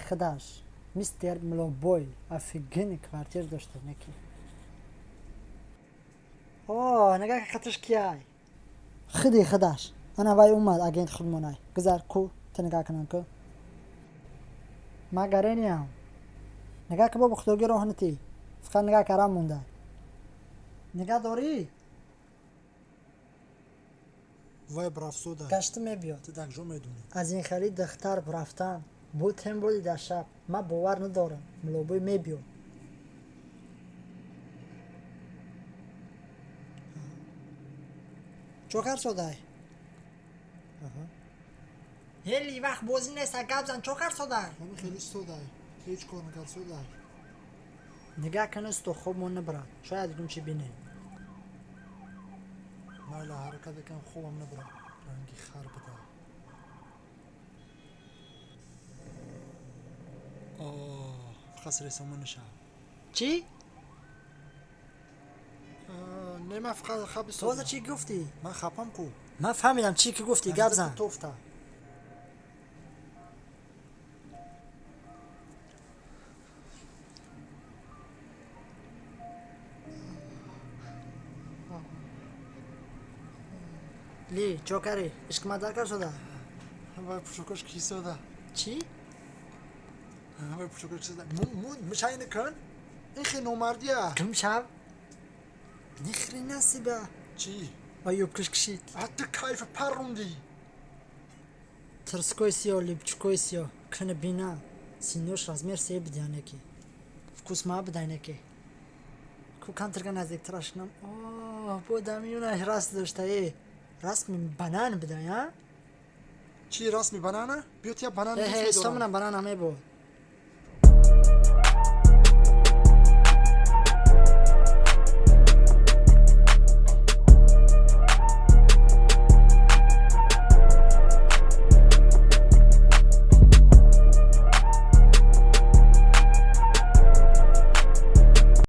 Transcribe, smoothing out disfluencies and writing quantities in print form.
خداش مستر ملوبوی افغان کvartier داشته نکی اوه نگاه که خطش کیای خدي خداش انا وای اومد اگنت خودمونای گذار کو تنگاه کنن که ما گرینیم نگاه که بابا خدوگی روحنتی فقط نگاه که رام مونده نگاه داری وای برافسوده گشت میبیاد تو دکجو میدونی از این خرید دختر برفتن بود هم بودی در شب ما باور ندارم ملوبوی میبیاد چوکر شده هلی وقت بازی نیست گپ زن چوکر شده همین خیلی سوده هیچ کار نکرد سوده نگاه کنست تو خوب مون نبرد شاید گم چی بینه مایلا حرکت کم خوبم نبره رنگی خر بده آه خسر سمون شب چی؟ نمه فقط خب توزه چی گفتی؟ من خپم کو من فهمیدم چی که گفتی گپ زن توفته لی چوکری عشق ما درکار شده وای پشوکش کی سوده چی؟ وای پشوکش سوده مشای نکن این خیلی نومردیه کم شب نخری نصیبه چی؟ ایوب کش کشید حتی کیف پر روندی ترسکوی سیو لیبچکوی سیو کنه بینا سینوش رازمیر سی بدیانه کی فکوس ما بدینه کی کو کانترگا نزدیک تراش کنم اوه بو دمیونه راست داشته ای رسمی بنان بده یا چی رسمی بنانه؟ بیوت یا بنان هی دوست هی میدارم استمونم بنان همه بود